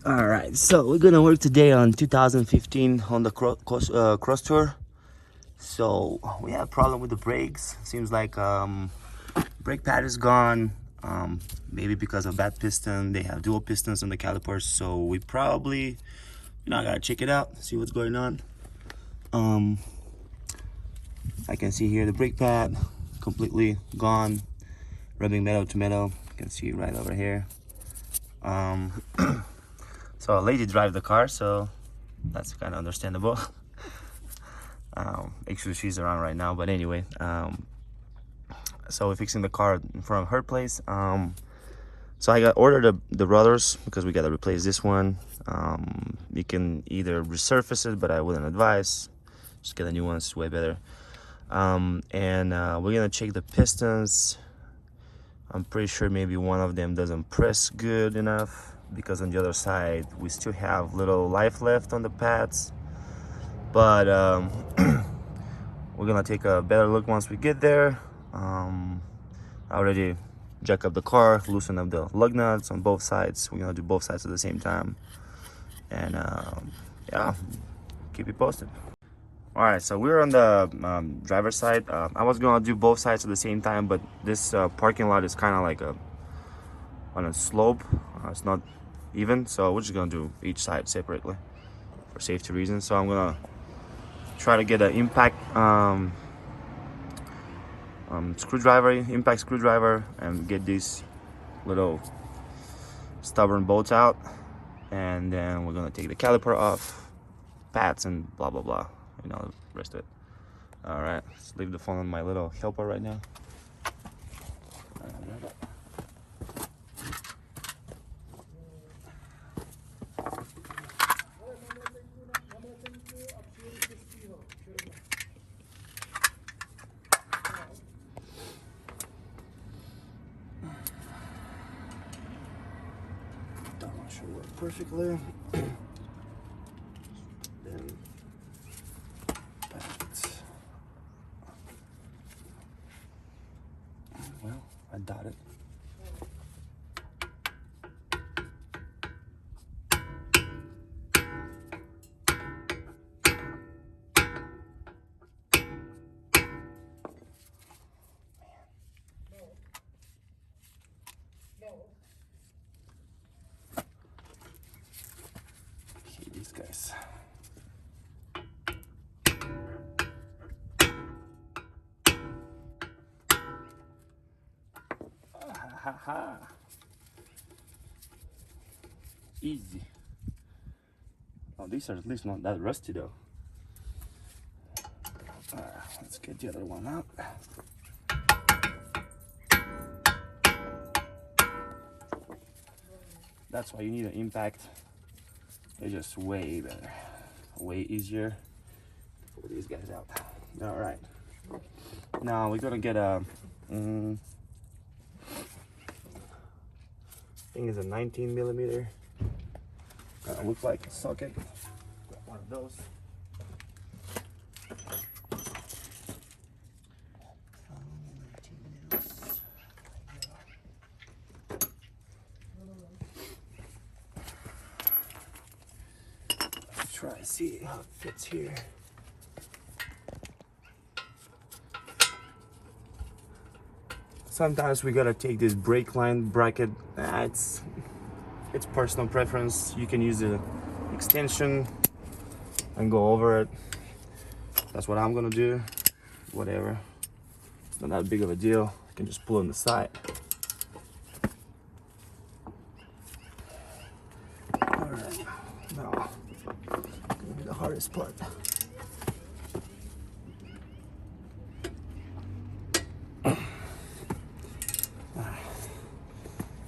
All right, so we're gonna work today on 2015 on the Crosstour. So we have a problem with the brakes. Seems like brake pad is gone. Maybe because of bad piston. They have dual pistons on the calipers, so we probably, gotta check it out, see what's going on. I can see here the brake pad completely gone, rubbing metal to metal. You can see right over here. So a lady drive the car, so that's kind of understandable. Actually, she's around right now, but anyway. So we're fixing the car in front of her place. So I got ordered the rotors because we gotta replace this one. You can either resurface it, but I wouldn't advise. Just get a new one, it's way better. We're gonna check the pistons. I'm pretty sure maybe one of them doesn't press good enough, because on the other side we still have little life left on the pads. But we're gonna take a better look once we get there. I already jack up the car, loosen up the lug nuts on both sides. We're gonna do both sides at the same time, and yeah, keep you posted. All right, so we're on the driver's side. I was gonna do both sides at the same time, but this parking lot is kind of like on a slope. It's not even, so we're just gonna do each side separately for safety reasons. So I'm gonna try to get an impact impact screwdriver, and get these little stubborn bolts out, and then we're gonna take the caliper off, pads, and blah blah blah, the rest of it. All right, let's leave the phone on my little helper right now. Not sure work perfectly. Then pads. Well, I doubt it. Okay, these guys. Ha. Easy. Oh, these are at least not that rusty though. Let's get the other one out. That's why you need an impact. It's just way better, way easier to pull these guys out. All right. Now we're gonna get a, I think it's a 19 millimeter. Looks like a socket. Got one of those. Let's try to see how it fits here. Sometimes we gotta take this brake line bracket. It's personal preference. You can use the extension and go over it. That's what I'm gonna do. Whatever. It's not that big of a deal. I can just pull on the side. All right. Now, gonna be the hardest part.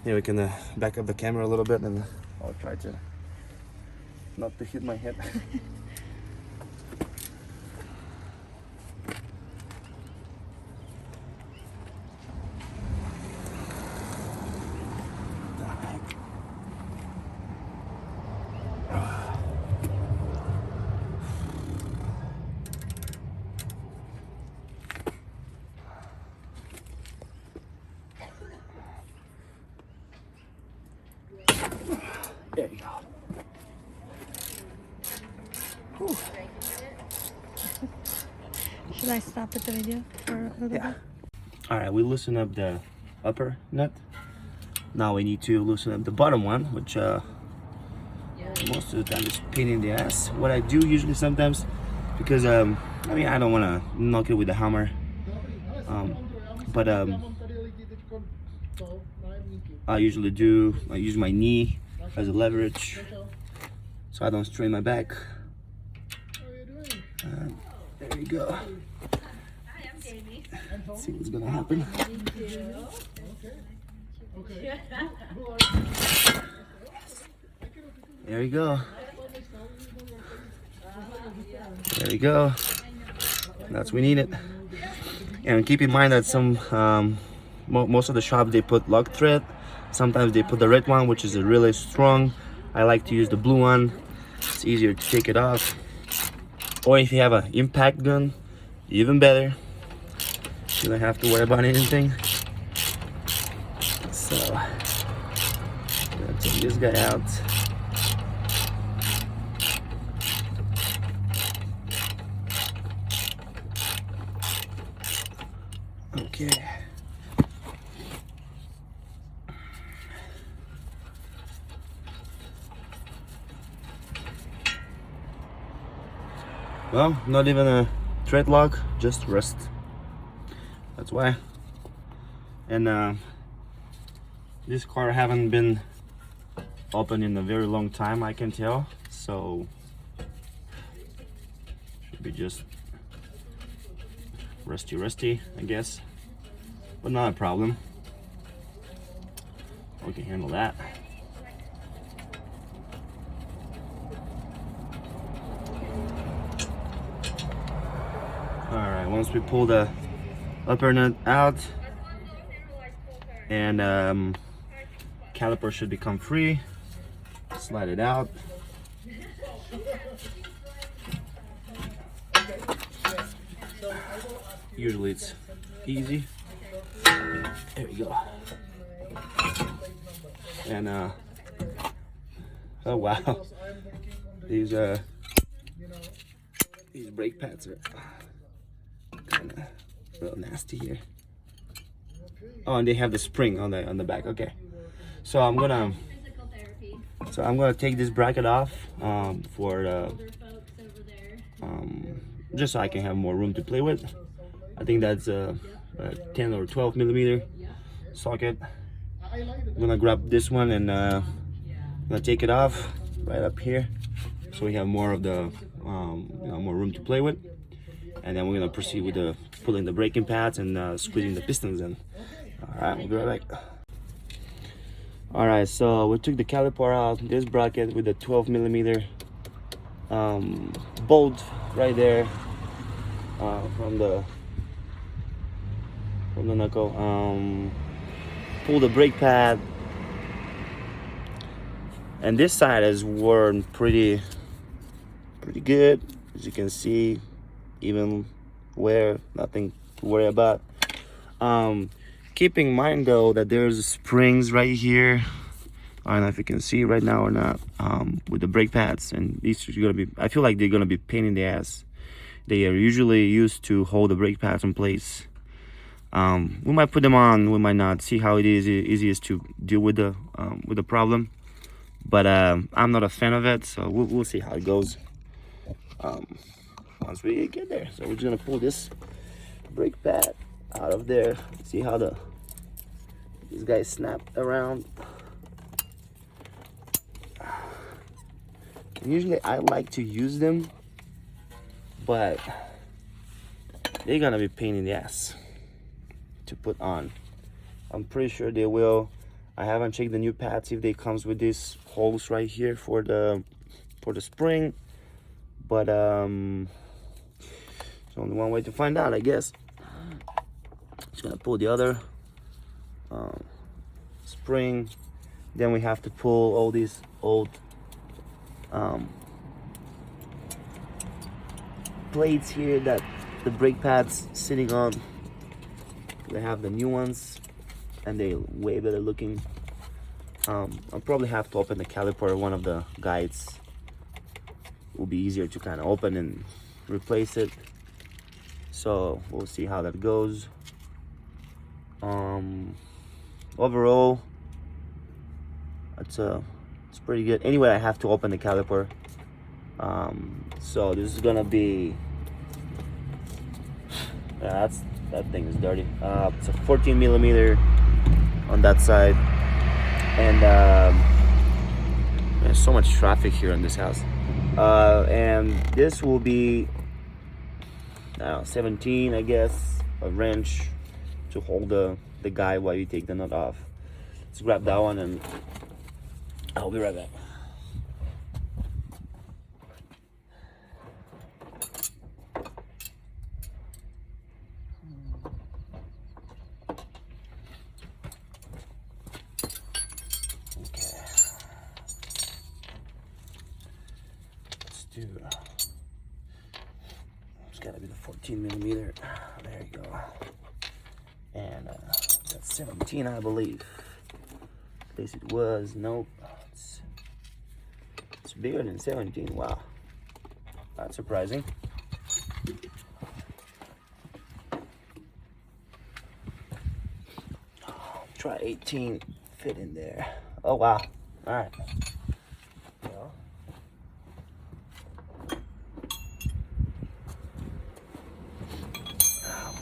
Yeah, we can back up the camera a little bit, and I'll try to not to hit my head. There you go. Whew. Should I stop at the video for a little bit? All right, we loosen up the upper nut. Now we need to loosen up the bottom one, which most of the time is pain in the ass. What I do usually sometimes, because I mean, I don't want to knock it with a hammer, but I usually I use my knee as a leverage so I don't strain my back. There you go. Let's see what's gonna happen. There you go. There you go. That's what we need it. And keep in mind that most of the shops, they put lock thread. Sometimes they put the red one, which is really strong. I like to use the blue one. It's easier to take it off. Or if you have an impact gun, even better. You don't have to worry about anything. So, I'm gonna take this guy out. Okay. Well, not even a thread lock, just rust. That's why. And this car haven't been open in a very long time, I can tell. So should be just rusty, I guess. But not a problem. We can handle that. Alright, once we pull the upper nut out and caliper should become free, slide it out. Usually it's easy. There we go. And oh wow, these brake pads are kind of real nasty here. Oh, and they have the spring on the back. Okay, so I'm gonna take this bracket off for just so I can have more room to play with. I think that's a 10 or 12 millimeter socket. I'm gonna grab this one and I'm gonna take it off right up here so we have more of the more room to play with. And then we're gonna proceed with pulling the braking pads and squeezing the pistons in. All right, we'll be right back. All right, so we took the caliper out. This bracket with the 12 millimeter bolt right there from the knuckle. Pull the brake pad, and this side is worn pretty good, as you can see. Even wear, nothing to worry about. Keep in mind though that there's springs right here. I don't know if you can see right now or not, with the brake pads, and these are gonna be, I feel like they're gonna be pain in the ass. They are usually used to hold the brake pads in place. We might put them on, we might not. See how it is easiest to deal with the problem. But I'm not a fan of it, so we'll see how it goes once we get there. So we're just gonna pull this brake pad out of there. See how these guys snap around. Usually I like to use them, but they're gonna be pain in the ass to put on. I'm pretty sure they will. I haven't checked the new pads if they comes with these holes right here for the spring, but there's only one way to find out, I guess. Just gonna pull the other spring, then we have to pull all these old plates here that the brake pads sitting on. They have the new ones and they're way better looking. I'll probably have to open the caliper, one of the guides, will be easier to kind of open and replace it. So we'll see how that goes. Overall, it's pretty good. Anyway, I have to open the caliper. So this is gonna be, that thing is dirty. It's a 14 millimeter on that side, and there's so much traffic here in this house. And this will be 17, I guess, a wrench to hold the guy while you take the nut off. Let's grab that one and I'll be right back. It's gotta be the 14 millimeter. There you go. And that's 17, I believe. At least it was. Nope. It's bigger than 17. Wow. That's surprising. Try 18. Fit in there. Oh wow. All right. Well,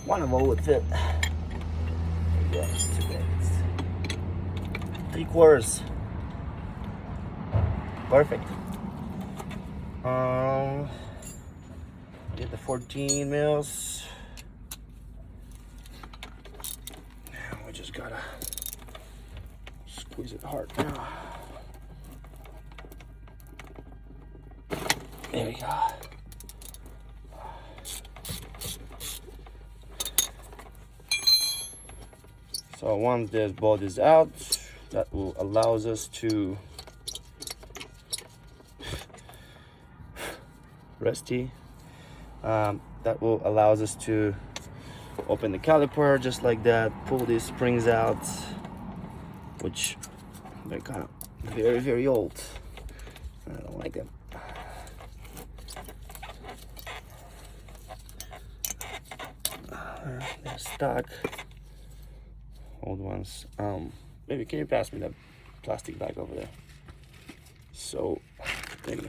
one of them would fit. Yeah, it's too big. It's 3/4. Perfect. Get the 14 mils. We just gotta squeeze it hard now. There you go. So once this bolt is out, that will allows us to that will allows us to open the caliper just like that, pull these springs out, which they're kind of very, very old. I don't like them. They're stuck. Old ones. Maybe can you pass me that plastic bag over there? So there you go.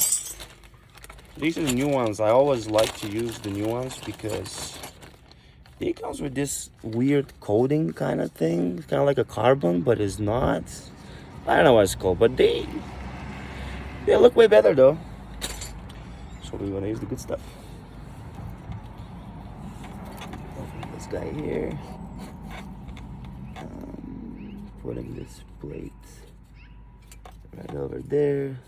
These are the new ones. I always like to use the new ones because it comes with this weird coating kind of thing. It's kind of like a carbon, but it's not. I don't know what it's called, but they look way better though. So we're gonna use the good stuff. Open this guy here. Putting this plate right over there.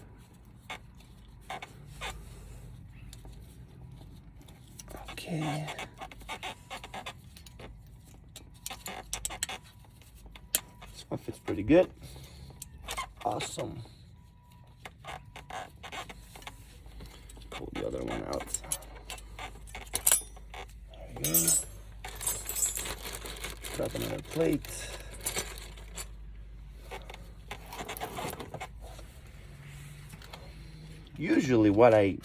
Okay. This one fits pretty good. Awesome. Pull the other one out. There you go. Grab another plate. Usually what I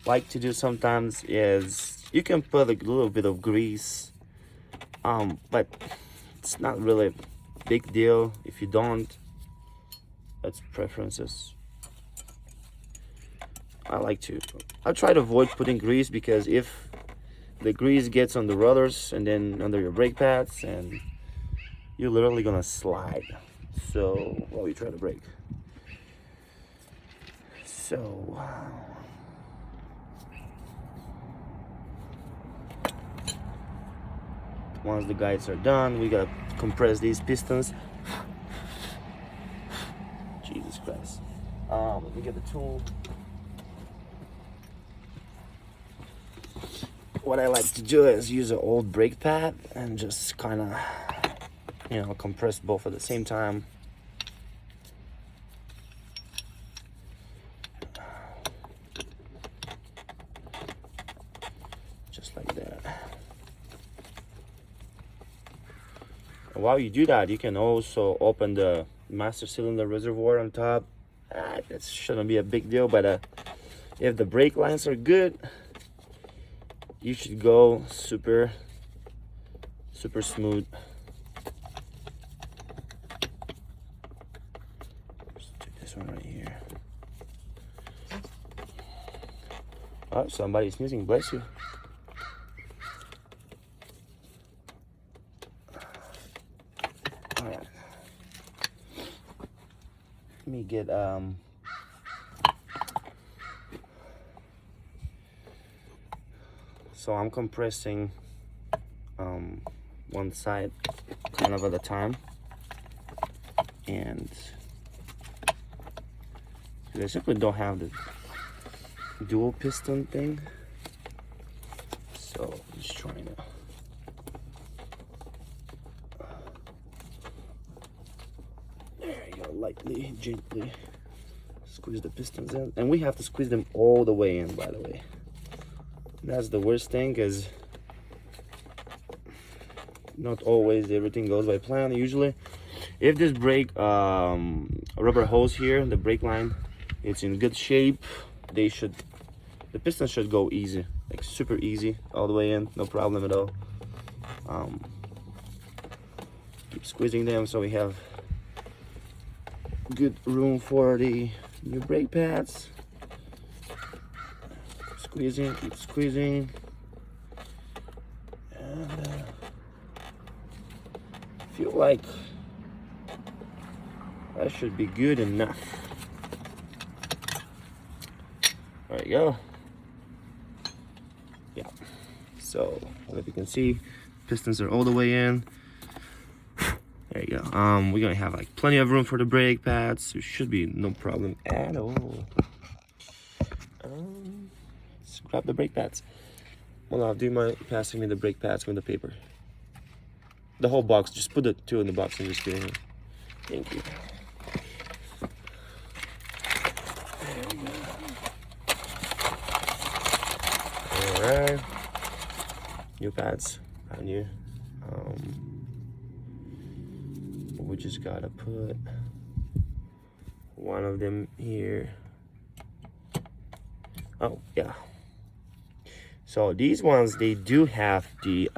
like to do sometimes is you can put a little bit of grease, but it's not really a big deal if you don't. That's preferences. I try to avoid putting grease because if the grease gets on the rotors and then under your brake pads, and you're literally gonna slide. So while you try to brake. So once the guides are done, we gotta compress these pistons. Jesus Christ. Let me get the tool. What I like to do is use an old brake pad and just kind of, compress both at the same time. Just like that. And while you do that, you can also open the master cylinder reservoir on top. That shouldn't be a big deal, but If the brake lines are good, you should go super smooth. Let's take this one right here. Oh, somebody's sneezing. Bless you. All right. Let me get so I'm compressing one side kind of at a time, and I simply don't have the dual piston thing, so I'm just trying to there you go, lightly, gently squeeze the pistons in, and we have to squeeze them all the way in, by the way. That's the worst thing, because not always everything goes by plan. Usually if this brake rubber hose here, the brake line, it's in good shape, the piston should go easy, like super easy all the way in, no problem at all. Keep squeezing them so we have good room for the new brake pads. Squeezing, keep squeezing, and feel like that should be good enough. There you go. Yeah. So if you can see, pistons are all the way in. There you go. We're gonna have like plenty of room for the brake pads. There should be no problem at all. Let's grab the brake pads. Well, do you mind passing me the brake pads with the paper? The whole box. Just put the two in the box and just get in. Thank you. There we go. Alright. New pads. Brand new. We just gotta put one of them here. Oh, yeah. So these ones, they do have the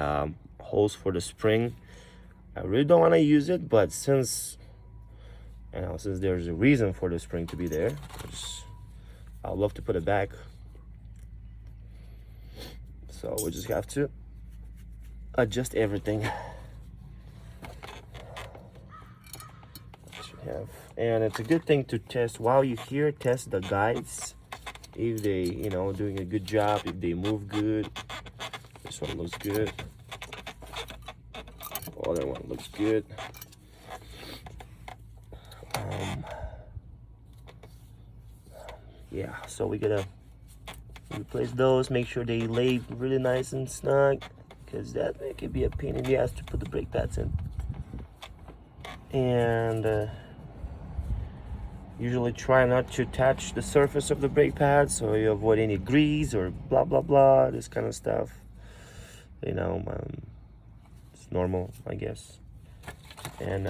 holes for the spring. I really don't want to use it, but since since there's a reason for the spring to be there, I'd love to put it back. So we just have to adjust everything. And it's a good thing to test while you're here. Test the guides, if they, doing a good job, if they move good. This one looks good. The other one looks good. Yeah, so we gotta replace those. Make sure they lay really nice and snug, because it could be a pain in the ass to put the brake pads in. And usually try not to touch the surface of the brake pad, so you avoid any grease or blah blah blah, this kind of stuff. It's normal, I guess. And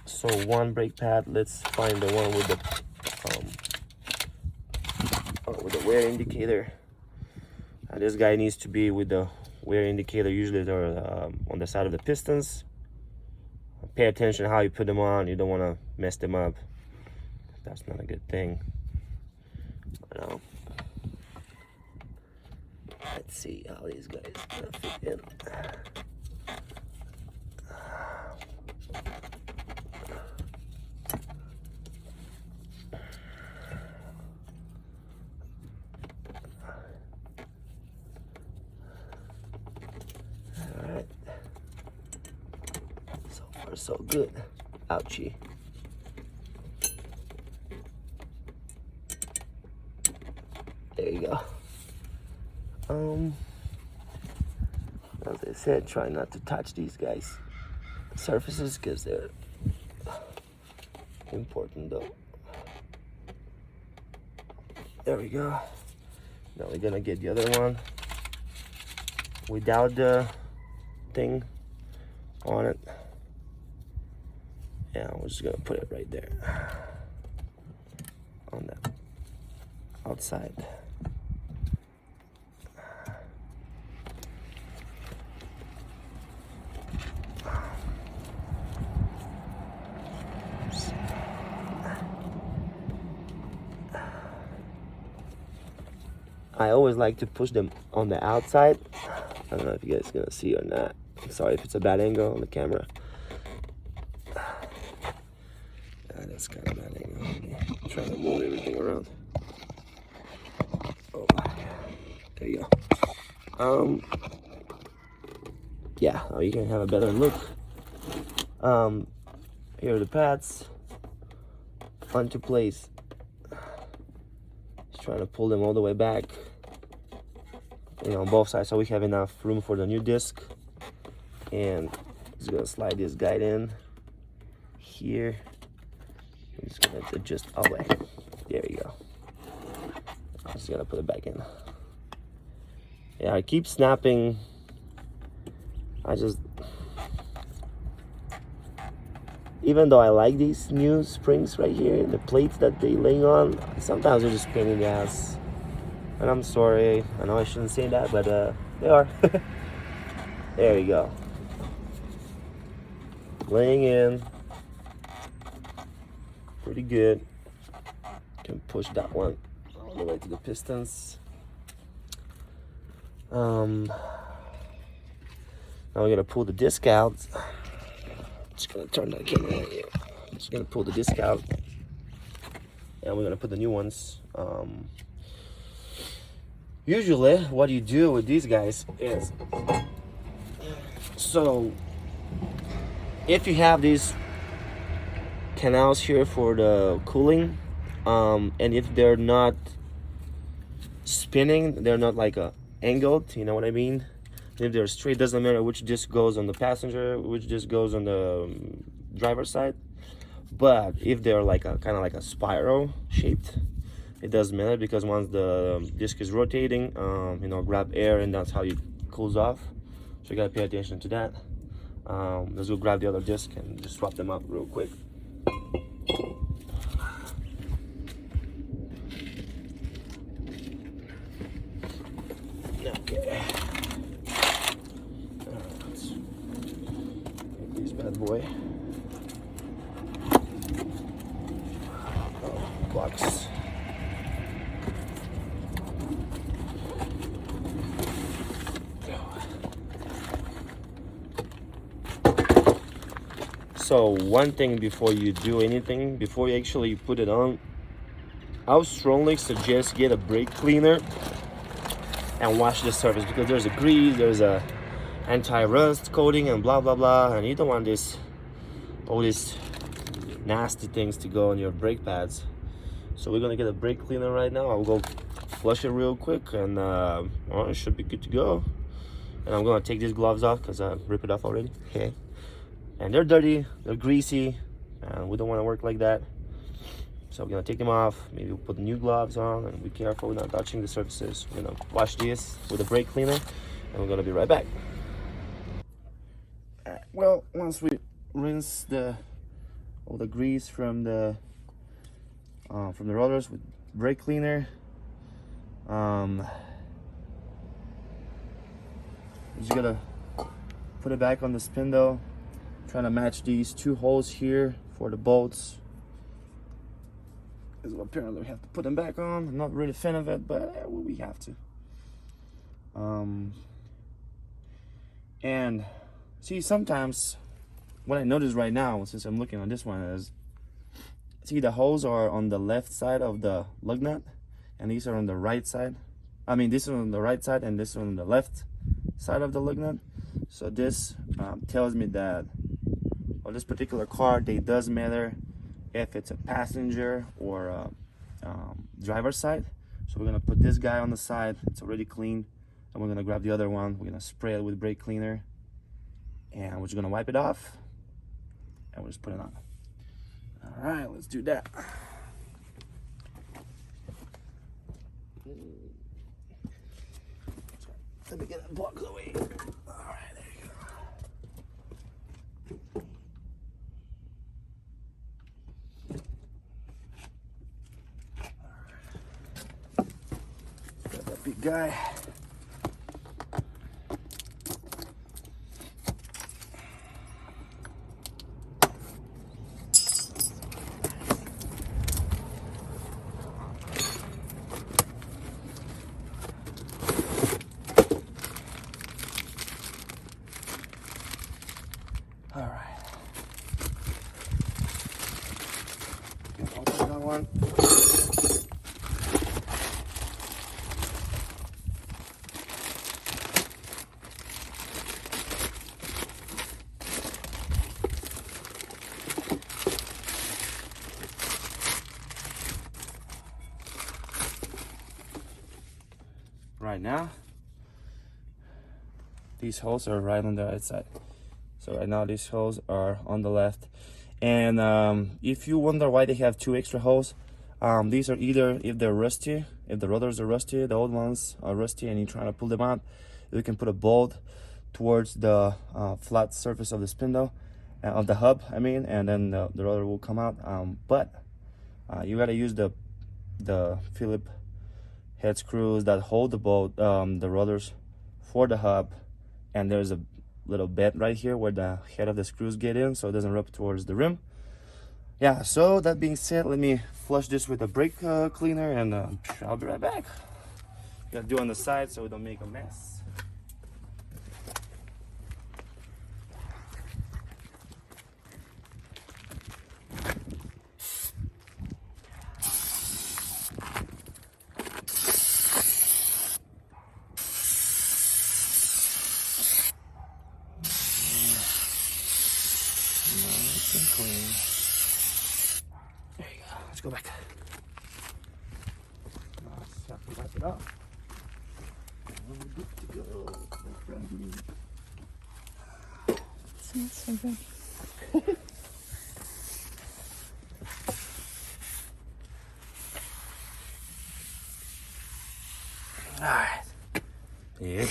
so one brake pad, let's find the one with the wear indicator. This guy needs to be with the wear indicator. Usually they're on the side of the pistons. Pay attention how you put them on. You don't want to mess them up. That's not a good thing. Let's see how these guys gonna fit in. All right. So far, so good. Ouchie. There you go. As I said, try not to touch these guys' surfaces, because they're important though. There we go. Now we're gonna get the other one without the thing on it. Yeah, we're just gonna put it right there on that. outside. I always like to push them on the outside. I don't know if you guys are gonna see or not. Sorry if it's a bad angle on the camera. That's kind of bad angle. I'm trying to move everything around. Oh, there you go. Yeah, now you can have a better look. Here are the pads onto place. Just trying to pull them all the way back, on both sides, so we have enough room for the new disc. And just gonna slide this guide in here. I'm just gonna adjust all the way. There you go. I'm just gonna put it back in. Yeah, I keep snapping. Even though I like these new springs right here, the plates that they lay on, sometimes they're just pain in the ass. And I'm sorry, I know I shouldn't say that, but they are. There you go. Laying in. Pretty good. Can push that one all the way to the pistons. Now we're gonna pull the disc out. Just gonna turn that camera right here. Just gonna pull the disc out, and we're gonna put the new ones. Usually, what you do with these guys is, so if you have these canals here for the cooling, and if they're not spinning, they're not like angled, you know what I mean? If they're straight, doesn't matter which disc goes on the passenger, which disc goes on the driver's side. But if they're like kind of like a spiral shaped, it doesn't matter, because once the disc is rotating, grab air, and that's how it cools off. So you gotta pay attention to that. Let's go grab the other disc and just swap them up real quick. Okay. Let's get this bad boy. Box. So one thing before you do anything, before you actually put it on, I would strongly suggest get a brake cleaner and wash the surface, because there's a grease, there's a anti-rust coating and blah blah blah, and you don't want all these nasty things to go on your brake pads. So we're gonna get a brake cleaner right now. I'll go flush it real quick, and it should be good to go. And I'm gonna take these gloves off because I ripped it off already. Okay. And they're dirty, they're greasy, and we don't want to work like that. So we're gonna take them off. Maybe we'll put new gloves on, and be careful we're not touching the surfaces. We're gonna wash this with a brake cleaner, and we're gonna be right back. Well, once we rinse all the grease from the rotors with brake cleaner, just gotta put it back on the spindle. Trying to match these two holes here for the bolts. Because apparently we have to put them back on. I'm not really a fan of it, but we have to. And see, sometimes what I notice right now, since I'm looking on this one, is, see, the holes are on the left side of the lug nut, and these are on the right side. I mean, this one on the right side and this one on the left side of the lug nut. So this tells me that on this particular car, it does matter if it's a passenger or a driver's side. So we're gonna put this guy on the side, it's already clean, and we're gonna grab the other one, we're gonna spray it with brake cleaner, and we're just gonna wipe it off, and we'll just put it on. All right, let's do that. Let me get that block away. All right, there you go. big guy. All right. Open that one. Right now, these holes are right on the right side. So right now these holes are on the left. And if you wonder why they have 2 extra holes, these are either if they're rusty, if the rotors are rusty, the old ones are rusty and you're trying to pull them out, you can put a bolt towards the flat surface of the spindle, of the hub, I mean, and then the rotor will come out. But you gotta use the Phillips head screws that hold the bolt, the rotors for the hub, and there's a little bed right here where the head of the screws get in so it doesn't rub towards the rim. Yeah, so that being said, let me flush this with a brake cleaner and I'll be right back. Gotta do on the side so we don't make a mess. Nice and clean. There you go. Let's go back. Let's have to wipe it off. We're good to go. Smells so good. Alright. Yeah.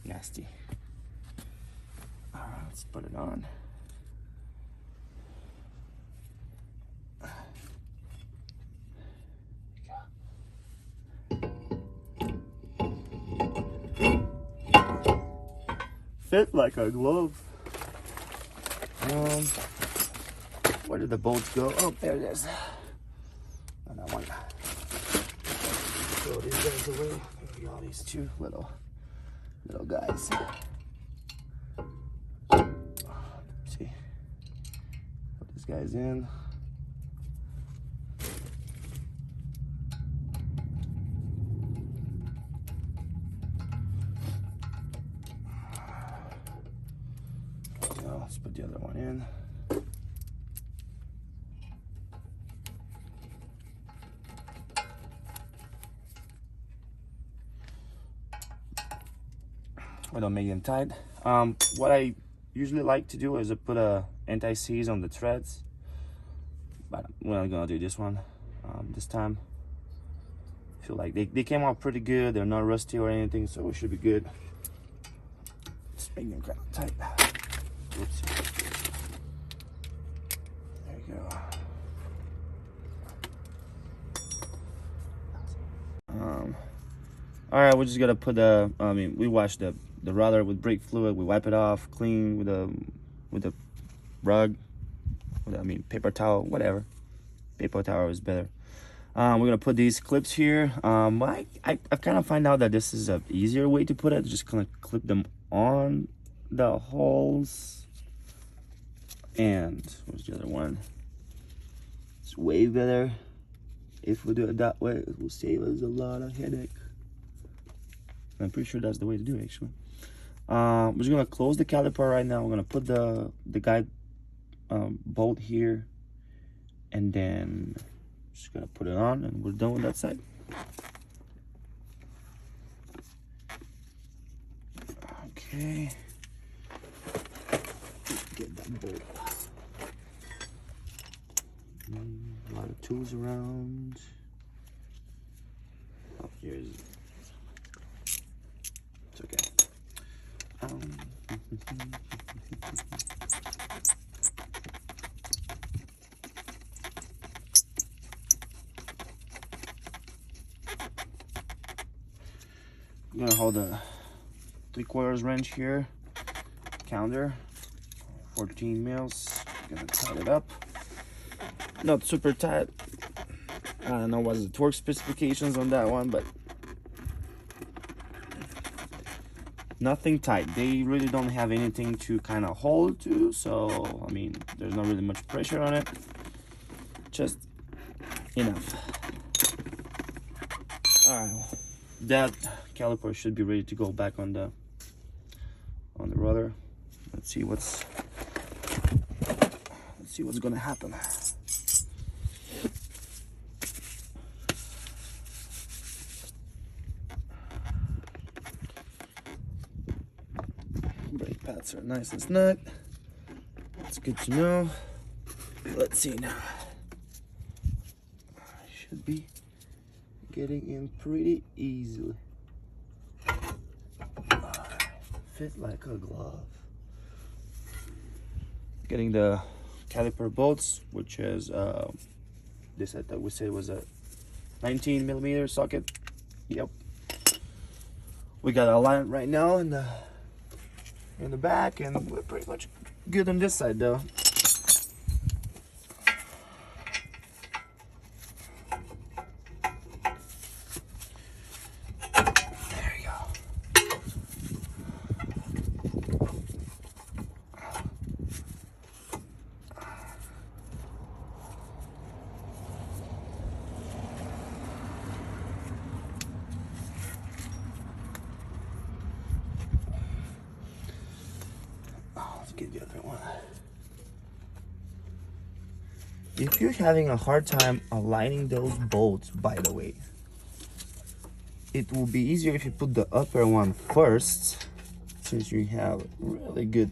Nasty. Alright, let's put it on. Fit like a glove. Where did the bolts go? Oh, there it is. On that one. Throw these guys away. Maybe all these 2 little guys. See, put these guys in. Now let's put the other one in. We don't make them tight. What I usually like to do is I put a anti-seize on the threads, but we're not gonna do this one this time. I feel like they came out pretty good. They're not rusty or anything, so we should be good. Just make them kind of tight. Oops. There you go. All right, we're just gonna put we wash the rotor with brake fluid. We wipe it off clean with a rug, paper towel, whatever. Paper towel is better. We're gonna put these clips here. I kind of find out that this is an easier way to put it. Just kind of clip them on the holes. And where's the other one? It's way better if we do it that way. It will save us a lot of headache. I'm pretty sure that's the way to do it, actually. We're just gonna close the caliper right now. We're gonna put the guide bolt here, and then just gonna put it on, and we're done with that side. Okay. Get that bolt. A lot of tools around. Oh, here's. It's okay. I'm gonna hold a 3/4 wrench here, counter, 14 mils. Gonna tighten it up. Not super tight. I don't know what's the torque specifications on that one, but nothing tight. They really don't have anything to kind of hold to, so I mean, there's not really much pressure on it. Just enough. All right, that caliper should be ready to go back on the rotor. Let's see what's gonna happen. Brake pads are nice and snug. That's good to know. Let's see now. Should be getting in pretty easily. Fit like a glove. Getting the caliper bolts, which is this that we said was a 19mm socket. Yep. We got a line right now in the back, and we're pretty much good on this side though. There you go. Let's get the other one. If you're having a hard time aligning those bolts, by the way, it will be easier if you put the upper one first, since you have really good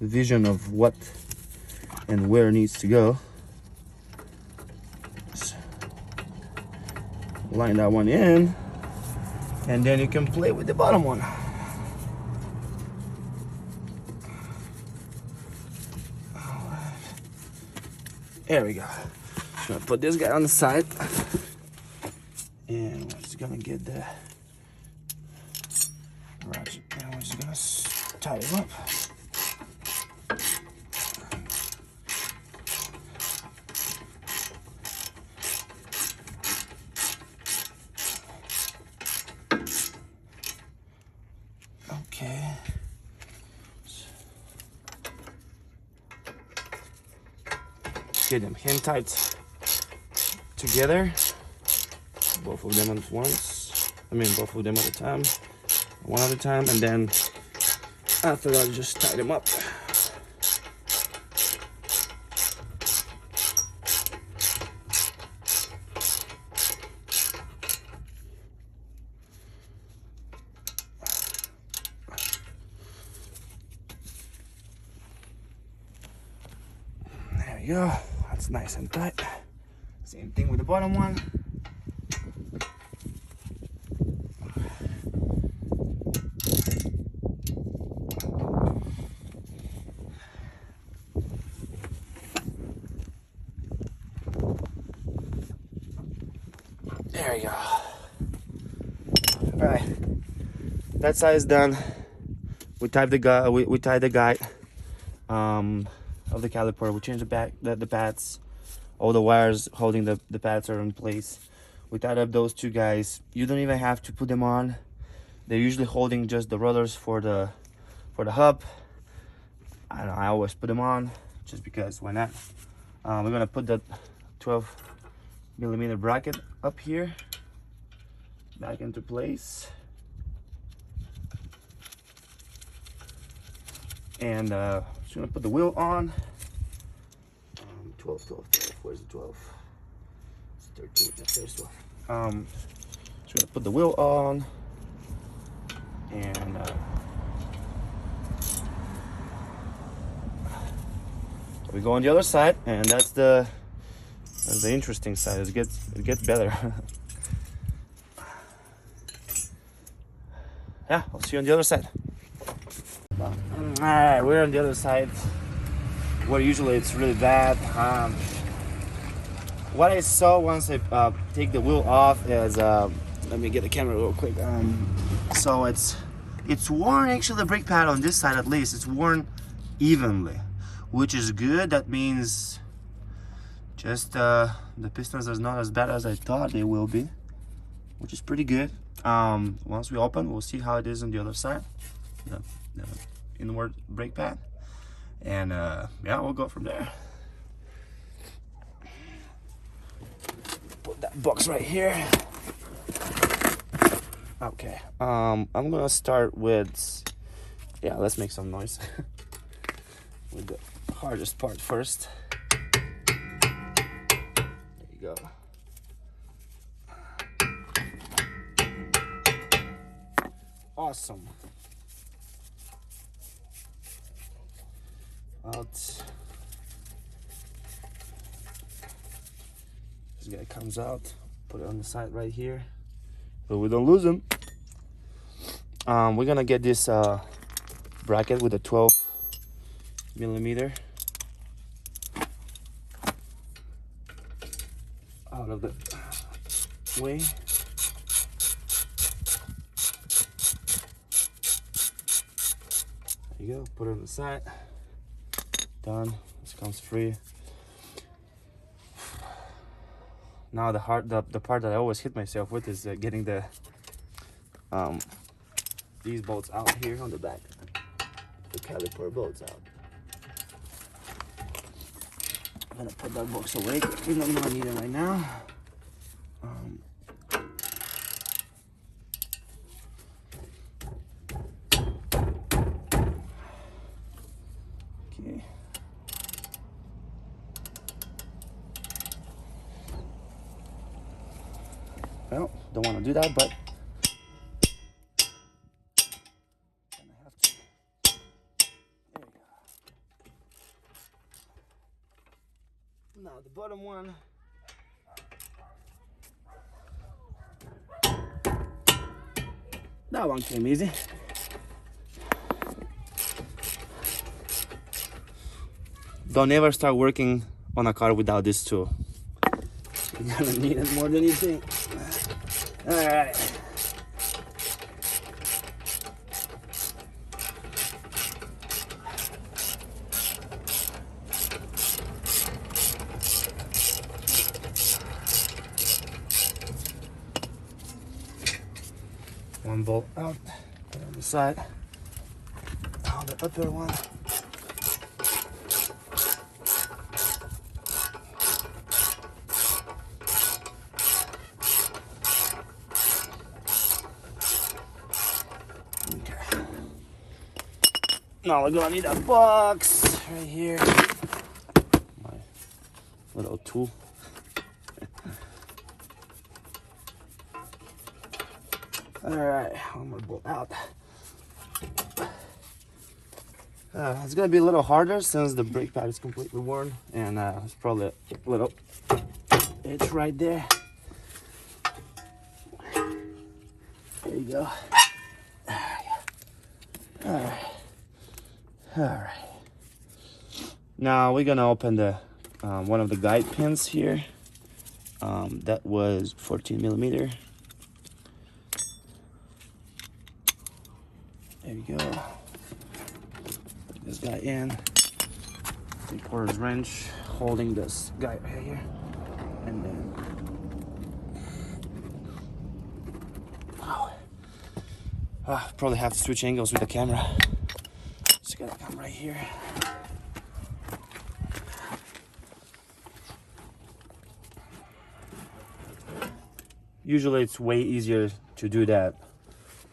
vision of what and where it needs to go. Just line that one in, and then you can play with the bottom one. There we go. I'm gonna put this guy on the side, and we're just gonna get the ratchet, and we're just gonna tie him up. Okay. Get them hand tight together, both of them at once. I mean, both of them at a time, one at a time, and then after that, just tie them up. There we go. That's nice and tight. Same thing with the bottom one. There we go. All right, that side is done. We tied the guide. We tied the guide of the caliper. We changed the pads. All the wires holding the pads are in place. We tied up those two guys. You don't even have to put them on. They're usually holding just the rotors for the hub. I don't know, I always put them on just because, why not? We're gonna put the 12mm bracket up here back into place, and just gonna put the wheel on. 12. Where's the 12? It's 13. There's 12. Just gonna put the wheel on, and we go on the other side, and that's the interesting side. It gets better. Yeah, I'll see you on the other side. All right, we're on the other side, where usually it's really bad. What I saw once I take the wheel off is let me get the camera real quick. So it's worn, actually the brake pad on this side at least, it's worn evenly, which is good. That means just the pistons are not as bad as I thought they will be, which is pretty good. Once we open, we'll see how it is on the other side, the inward brake pad, and yeah, we'll go from there. Put that box right here. Okay, I'm gonna start with, yeah, let's make some noise with the hardest part first. There you go. Awesome. Out. This guy comes out. Put it on the side right here, but we don't lose him. We're gonna get this bracket with a 12mm out of the way. There you go. Put it on the side. Done. This comes free. Now the part that I always hit myself with is getting the these bolts out here on the back. The caliper bolts out. I'm gonna put that box away. We're not gonna need it right now. Okay. Well, don't want to do that, but I have to. There we go. Now the bottom one. That one came easy. Don't ever start working on a car without this tool. You're gonna need it more than you think. All right. One bolt out, put it on the side. Now the upper one. Now we're gonna need a box right here. My little tool. Alright, one more bolt out. It's gonna be a little harder since the brake pad is completely worn, and it's probably a little itch right there. There you go. Alright. Alright. Now we're gonna open the one of the guide pins here. That was 14mm. There you go. Put this guy in. 3/4 wrench holding this guy right here. And then probably have to switch angles with the camera. Just gotta come right here. Usually it's way easier to do that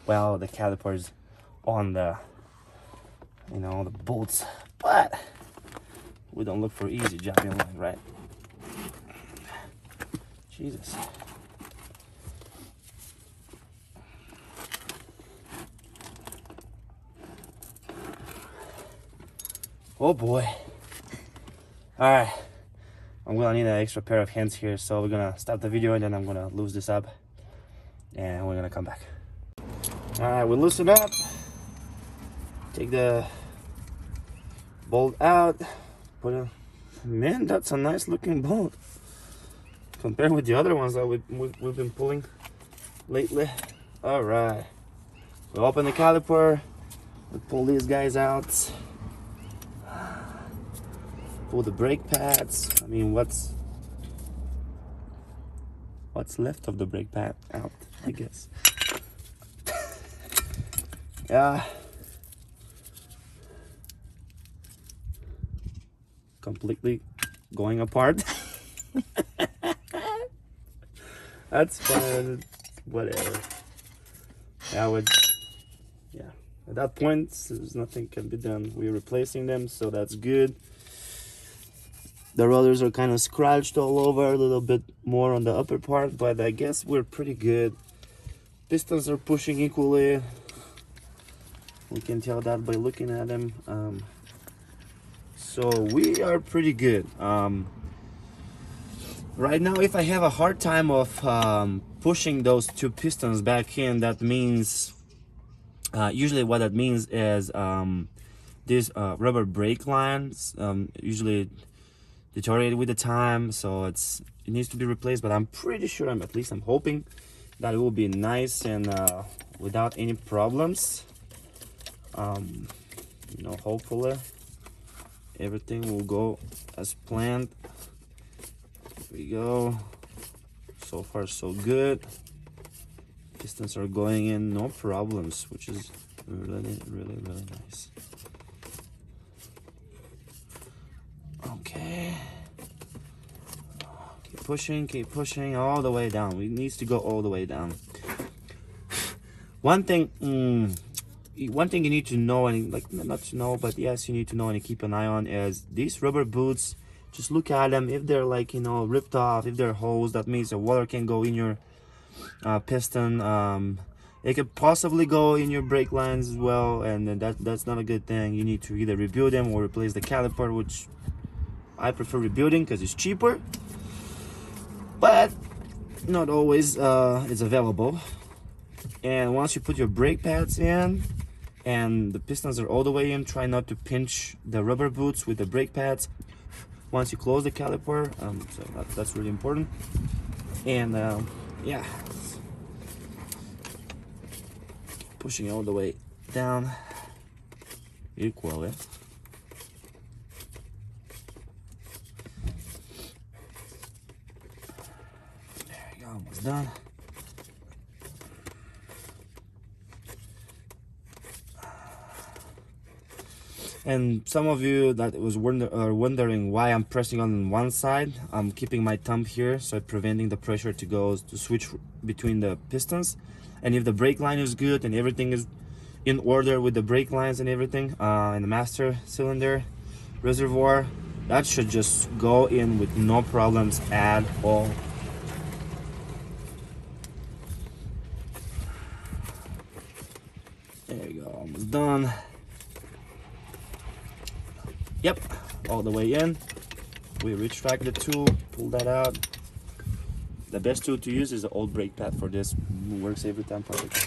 while the caliper is on the, you know, the bolts, but we don't look for easy jumping line, right? Jesus. Oh boy. All right, I'm gonna need an extra pair of hands here, so we're gonna stop the video and then I'm gonna loose this up and we're gonna come back. All right, we loosen up, take the bolt out, put it. Man, that's a nice looking bolt compared with the other ones that we've been pulling. lately. All right, we open the caliper. We pull these guys out. Pull the brake pads. I mean, what's left of the brake pad out, I guess. Yeah. Completely going apart. That's fine. Whatever. Yeah, at that point, there's nothing can be done. We're replacing them, so that's good. The rotors are kind of scratched all over, a little bit more on the upper part, but I guess we're pretty good. Pistons are pushing equally. We can tell that by looking at them. So we are pretty good. Right now, if I have a hard time of pushing those two pistons back in, that means usually what that means is these rubber brake lines usually deteriorate with the time, so it needs to be replaced. But I'm pretty sure, I'm hoping that it will be nice and without any problems. Hopefully everything will go as planned. Here we go. So far so good. Pistons are going in, no problems, which is really, really, really nice. Okay. Keep pushing all the way down. We needs to go all the way down. One thing you need to know, and not to know, but yes, you need to know and keep an eye on, is these rubber boots. Just look at them. If they're ripped off, if they're holes, that means the water can go in your piston. It could possibly go in your brake lines as well, and that's not a good thing. You need to either rebuild them or replace the caliper, which I prefer rebuilding because it's cheaper, but not always it's available. And once you put your brake pads in and the pistons are all the way in, try not to pinch the rubber boots with the brake pads once you close the caliper. So that's really important. And yeah, pushing all the way down equally. There we go, almost done. And some of you that was wondering why I'm pressing on one side, I'm keeping my thumb here, so preventing the pressure to switch between the pistons. And if the brake line is good and everything is in order with the brake lines and everything, in the master cylinder reservoir, that should just go in with no problems at all. There you go, almost done. Yep, all the way in. We retract the tool, pull that out. The best tool to use is the old brake pad for this. It works every time perfectly.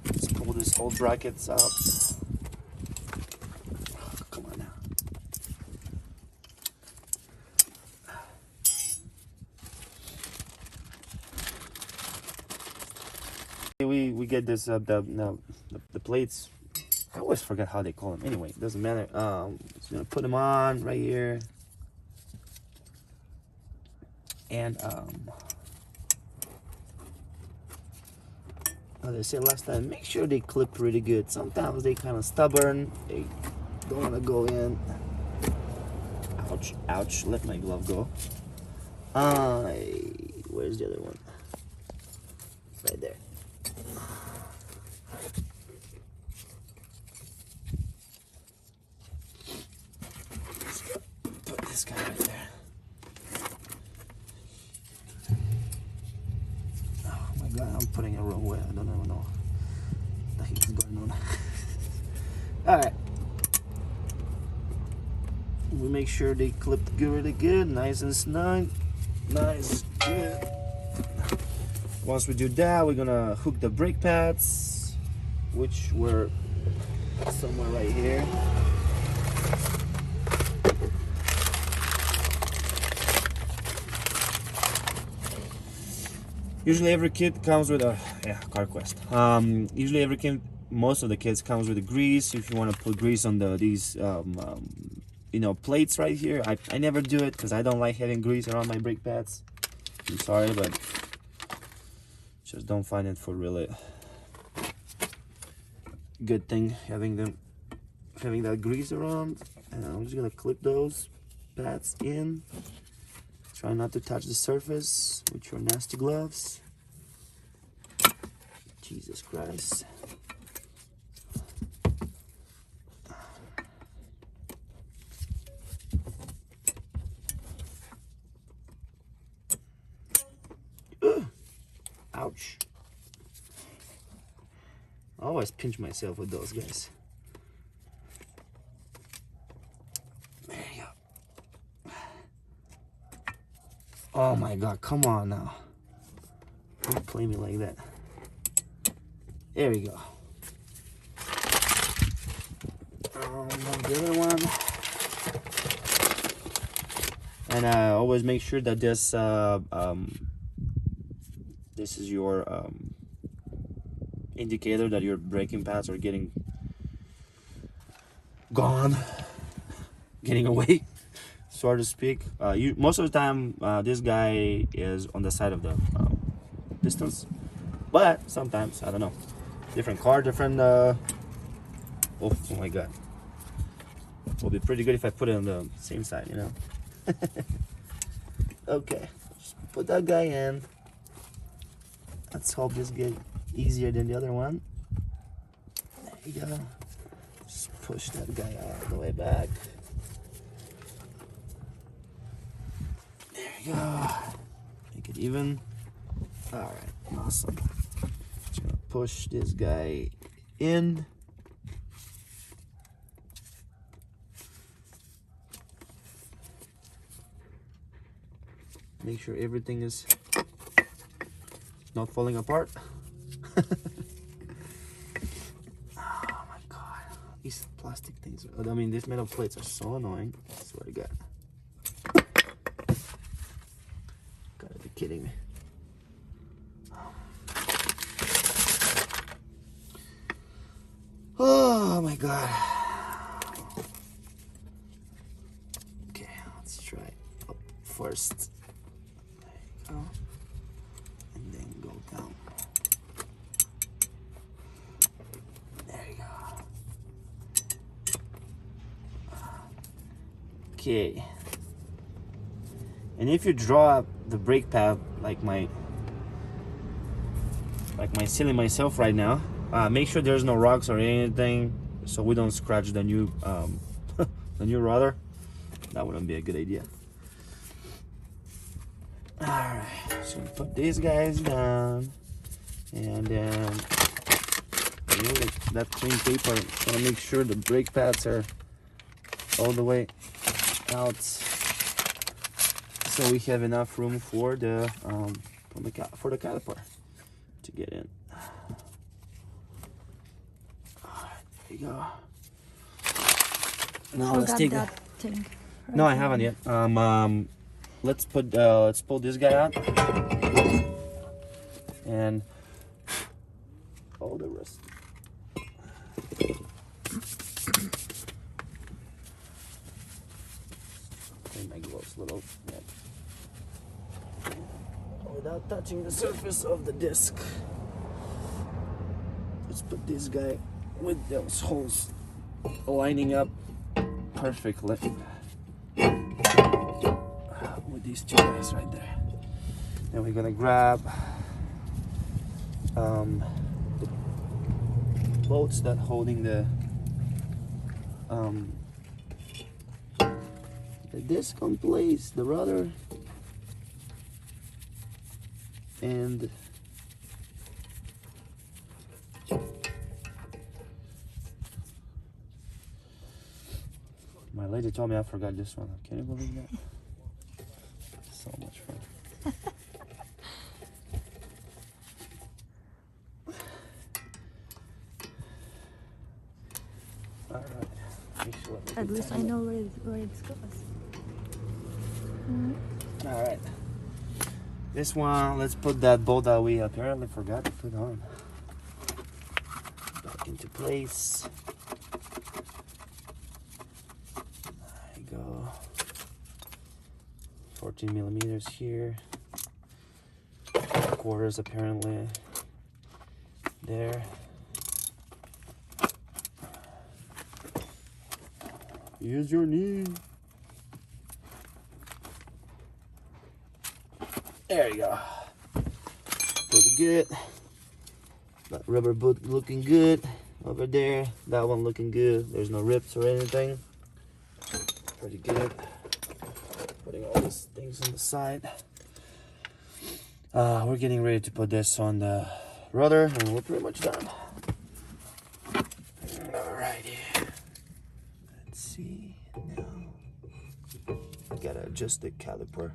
Let's pull these old brackets out. Come on now. We get this the plates. I always forget how they call them. Anyway, it doesn't matter. Just gonna put them on right here, and as I said last time, make sure they clip really good. Sometimes they kind of stubborn. They don't want to go in. Ouch! Ouch! Let my glove go. Where's the other one? Right there. This guy right there. Oh my god, I'm putting it wrong way. I don't even know what the heck is going on. Alright. We make sure they clip really good, nice and snug. Nice, good. Once we do that, we're gonna hook the brake pads, which were somewhere right here. Usually every kit comes with a car quest. Usually every kit, most of the kits comes with a grease. If you want to put grease on these plates right here, I never do it because I don't like having grease around my brake pads. I'm sorry, but just don't find it for really good thing having that grease around. And I'm just gonna clip those pads in. Try not to touch the surface with your nasty gloves. Jesus Christ. Ugh. Ouch. I always pinch myself with those guys. There you go. Oh my God, come on now. Don't play me like that. There we go. The other one. And always make sure that this is your indicator that your braking pads are getting gone, getting away, so to speak. Most of the time, this guy is on the side of the distance, but sometimes, I don't know, different car, different. Oh my God, it will be pretty good if I put it on the same side, you know. Okay, just put that guy in. Let's hope this gets easier than the other one. There you go. Just push that guy all the way back. There you go. Make it even. All right, awesome. Just gonna push this guy in. Make sure everything is not falling apart. Oh my God, these plastic things, I mean these metal plates are so annoying. I swear to God. Gotta be kidding me. Oh my God. Okay, let's try up first. There you go. And then go down. There you go. Okay. And if you draw up the brake pad like my silly myself right now, make sure there's no rocks or anything, so we don't scratch the new the new rotor. That wouldn't be a good idea. All right, so put these guys down, and then that clean paper. Gotta make sure the brake pads are all the way out, so we have enough room for the caliper to get in. All right, there you go. Now let's take that thing. Right. No, I haven't yet. Let's pull this guy out and all the rest. Clean my gloves a little bit without touching the surface of the disc. Let's put this guy with those holes lining up perfectly. With these two guys right there. Then we're gonna grab the bolts that holding the disc on place, the rudder, and my lady told me I forgot this one. Can you believe that? So much fun. All right. At least I know where it goes. All right. This one, let's put that bolt that we apparently forgot to put on back into place. There you go. 14 millimeters here. Quarters apparently there. Use your knee. There you go. Pretty good. That rubber boot looking good over there. That one looking good. There's no rips or anything. Pretty good. Putting all these things on the side. We're getting ready to put this on the rotor and we're pretty much done. Alrighty. Let's see now. Gotta adjust the caliper.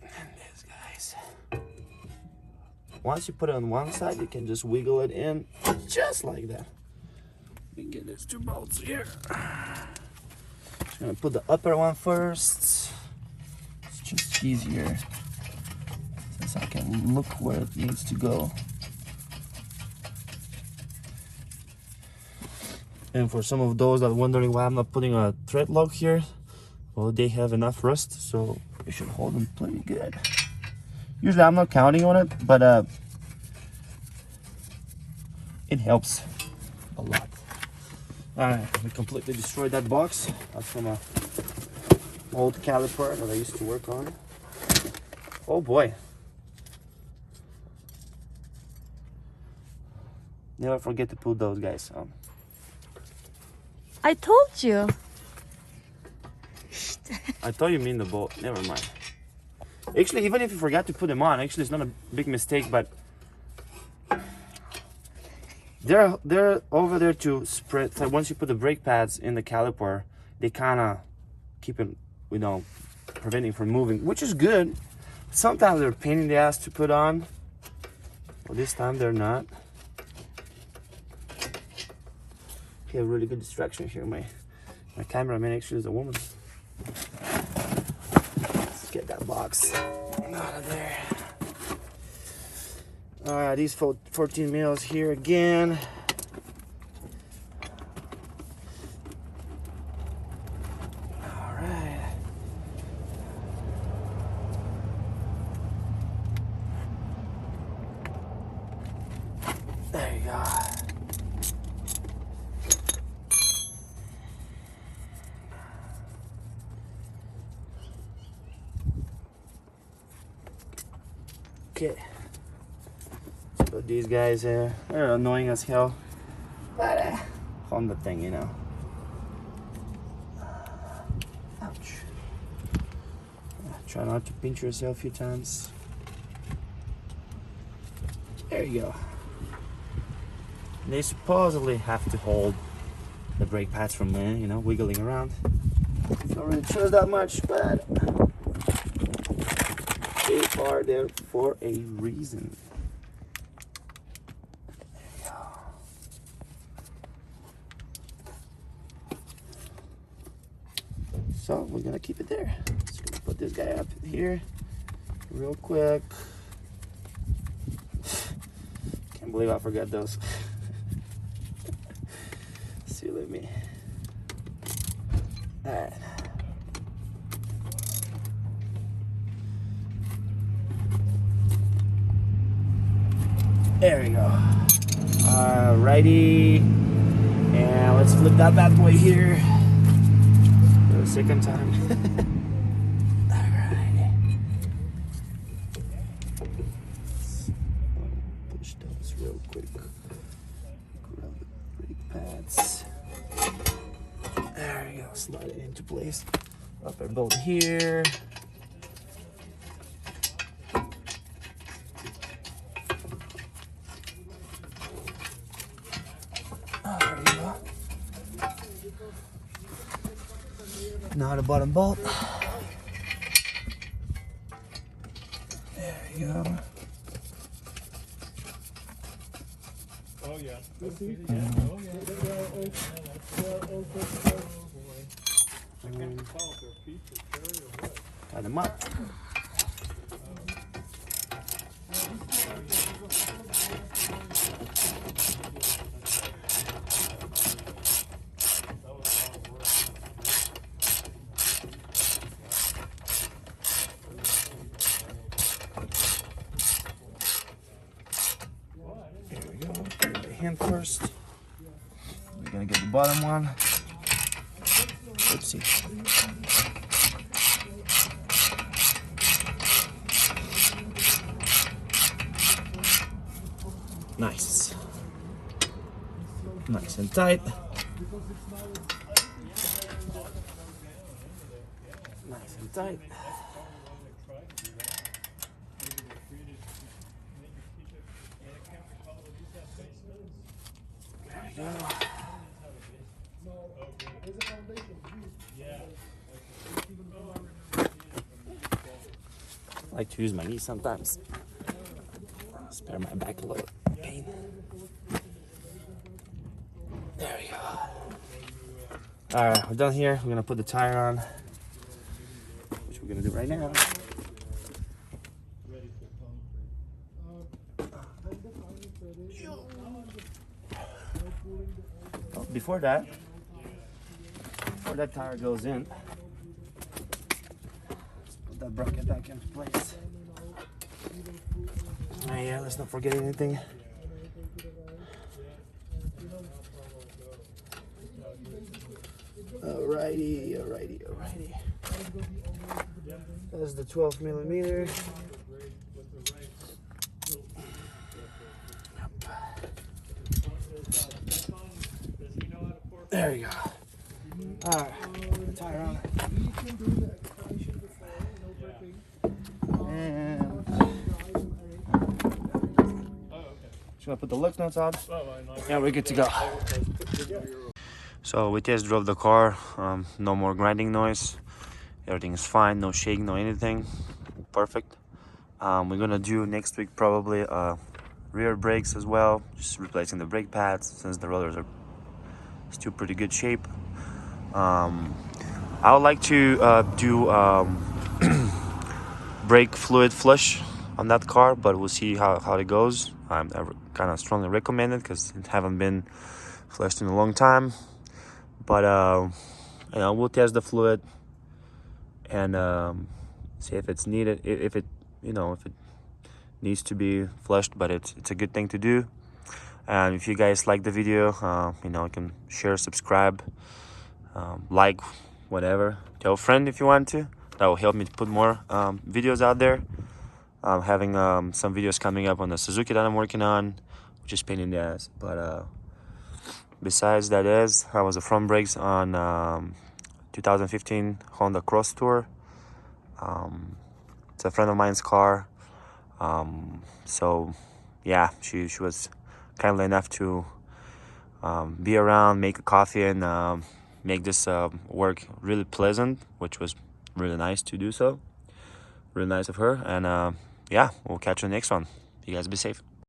And this, guys. Once you put it on one side, you can just wiggle it in just like that. We get these two bolts here. Just gonna put the upper one first. It's just easier since I can look where it needs to go. And for some of those that are wondering why I'm not putting a thread lock here, well, they have enough rust, so it should hold them pretty good. Usually I'm not counting on it, but it helps a lot. Alright, we completely destroyed that box. That's from a old caliper that I used to work on. Oh boy. Never forget to put those guys on. I told you. I thought you mean the bolt. Never mind. Actually, even if you forgot to put them on, actually it's not a big mistake, but they're over there to spread. So once you put the brake pads in the caliper, they kind of keep it, you know, preventing from moving, which is good. Sometimes they're a pain in the ass to put on. Well, this time they're not. Okay, a really good distraction here. My cameraman actually is a woman. Let's get that box out of there. Alright, these 14 mils here again. Alright. There you go. Okay. Put these guys here. They're annoying as hell. But on the thing, you know. Ouch. Try not to pinch yourself a few times. There you go. They supposedly have to hold the brake pads from you know, wiggling around. Don't really trust that much, but they are there for a reason. So we're gonna keep it there. Just gonna put this guy up here real quick. Can't believe I forgot those. Silly me. Alright. There we go. Alrighty. And let's flip that bad boy here. For the second time. Alright. Push those real quick. Grab the brake pads. There we go. Slide it into place. Upper bolt here. Now the bottom bolt. There you go. Oh yeah. I can't tell if they're peach or cherry or what. Tie them up. There we go. Get the hand first. We're gonna get the bottom one. Oopsie. Nice. Nice and tight. Nice and tight. There we go. I like to use my knees sometimes. Spare my back a little pain. There we go. Alright, we're done here. We're gonna put the tire on, which we're gonna do right now. Oh, before that tire goes in, let's put that bracket back into place. Oh yeah, let's not forget anything. Alrighty. That's the 12 millimeter. There you go. Alright, put the tire on. And should I put the lug nuts on? Yeah, we're good to go. So we test drove the car. No more grinding noise. Everything is fine. No shake, no anything. Perfect. We're gonna do next week probably rear brakes as well. Just replacing the brake pads since the rotors are still pretty good shape. I would like to do brake fluid flush on that car, but we'll see how it goes. I kind of strongly recommend it because it haven't been flushed in a long time. But you know, we'll test the fluid and see if it's needed, if it needs to be flushed. But it's a good thing to do. And if you guys like the video, you know, you can share, subscribe, like, whatever. Tell a friend if you want to. That will help me to put more videos out there. I'm having some videos coming up on the Suzuki that I'm working on, which is pain in the ass. But besides that, I was a front brakes on 2015 Honda Crosstour. It's a friend of mine's car. So yeah, she was kindly enough to be around, make a coffee, and make this work really pleasant, which was really nice to do so. Really nice of her. And yeah, we'll catch you in the next one. You guys be safe.